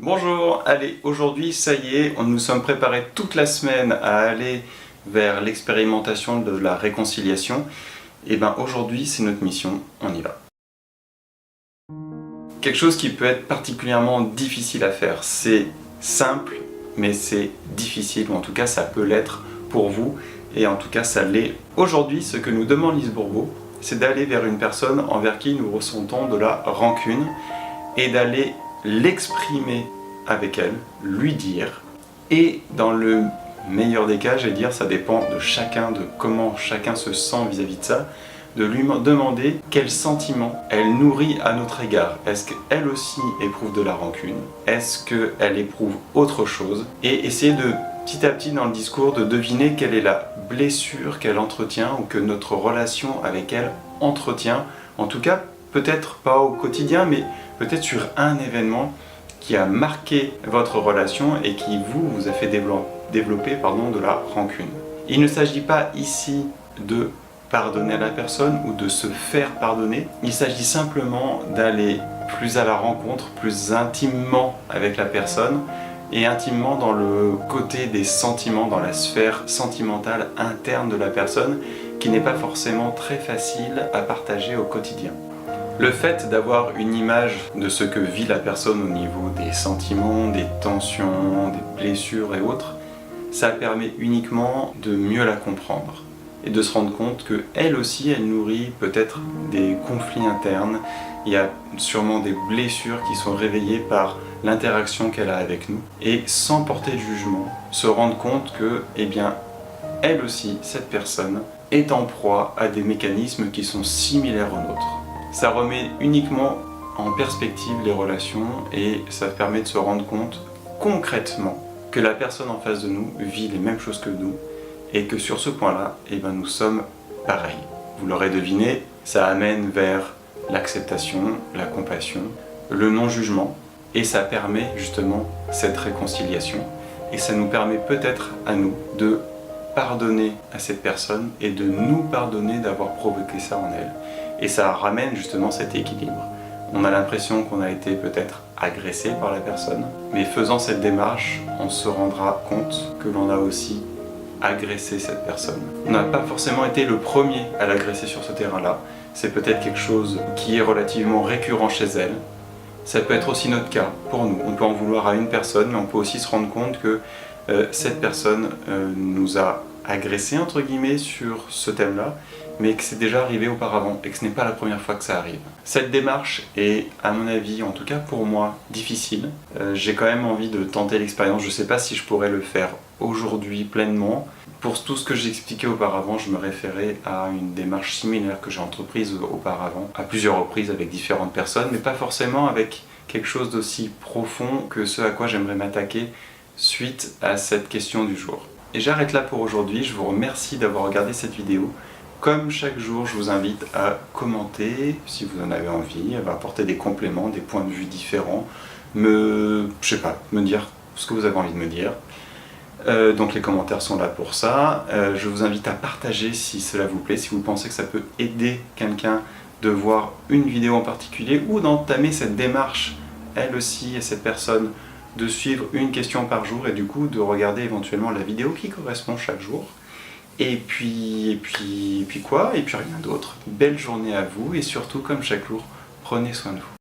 Bonjour, allez, aujourd'hui ça y est, nous sommes préparés toute la semaine à aller vers l'expérimentation de la réconciliation. Et bien aujourd'hui c'est notre mission, on y va. Quelque chose qui peut être particulièrement difficile à faire, c'est simple mais c'est difficile, ou en tout cas ça peut l'être pour vous, et en tout cas ça l'est. Aujourd'hui, ce que nous demande Lise Bourbeau, c'est d'aller vers une personne envers qui nous ressentons de la rancune et d'aller l'exprimer avec elle, lui dire, et dans le meilleur des cas, j'allais dire, ça dépend de chacun, de comment chacun se sent vis-à-vis de ça, de lui demander quel sentiment elle nourrit à notre égard. Est-ce qu'elle aussi éprouve de la rancune? Est-ce qu'elle éprouve autre chose? Et essayer de, petit à petit dans le discours, de deviner quelle est la blessure qu'elle entretient ou que notre relation avec elle entretient. En tout cas, peut-être pas au quotidien, mais peut-être sur un événement qui a marqué votre relation et qui vous a fait développer de la rancune. Il ne s'agit pas ici de pardonner à la personne ou de se faire pardonner. Il s'agit simplement d'aller plus à la rencontre, plus intimement avec la personne et intimement dans le côté des sentiments, dans la sphère sentimentale interne de la personne qui n'est pas forcément très facile à partager au quotidien. Le fait d'avoir une image de ce que vit la personne au niveau des sentiments, des tensions, des blessures et autres, ça permet uniquement de mieux la comprendre et de se rendre compte qu'elle aussi, elle nourrit peut-être des conflits internes. Il y a sûrement des blessures qui sont réveillées par l'interaction qu'elle a avec nous. Et sans porter de jugement, se rendre compte que, eh bien, elle aussi, cette personne, est en proie à des mécanismes qui sont similaires aux nôtres. Ça remet uniquement en perspective les relations et ça permet de se rendre compte concrètement que la personne en face de nous vit les mêmes choses que nous et que sur ce point-là, eh ben, nous sommes pareils. Vous l'aurez deviné, ça amène vers l'acceptation, la compassion, le non-jugement et ça permet justement cette réconciliation et ça nous permet peut-être à nous de pardonner à cette personne et de nous pardonner d'avoir provoqué ça en elle. Et ça ramène justement cet équilibre. On a l'impression qu'on a été peut-être agressé par la personne, mais faisant cette démarche, on se rendra compte que l'on a aussi agressé cette personne. On n'a pas forcément été le premier à l'agresser sur ce terrain-là. C'est peut-être quelque chose qui est relativement récurrent chez elle. Ça peut être aussi notre cas pour nous. On peut en vouloir à une personne, mais on peut aussi se rendre compte que cette personne nous a agressé entre guillemets sur ce thème-là, mais que c'est déjà arrivé auparavant et que ce n'est pas la première fois que ça arrive. Cette démarche est, à mon avis, en tout cas pour moi, difficile. J'ai quand même envie de tenter l'expérience. Je ne sais pas si je pourrais le faire aujourd'hui pleinement. Pour tout ce que j'ai expliqué auparavant, je me référais à une démarche similaire que j'ai entreprise auparavant, à plusieurs reprises avec différentes personnes, mais pas forcément avec quelque chose d'aussi profond que ce à quoi j'aimerais m'attaquer suite à cette question du jour. Et j'arrête là pour aujourd'hui, je vous remercie d'avoir regardé cette vidéo. Comme chaque jour, je vous invite à commenter si vous en avez envie, à apporter des compléments, des points de vue différents, me dire ce que vous avez envie de me dire. Donc les commentaires sont là pour ça. Je vous invite à partager si cela vous plaît, si vous pensez que ça peut aider quelqu'un de voir une vidéo en particulier ou d'entamer cette démarche, elle aussi et cette personne, de suivre une question par jour et du coup de regarder éventuellement la vidéo qui correspond chaque jour. Et puis rien d'autre. Belle journée à vous et surtout, comme chaque jour, prenez soin de vous.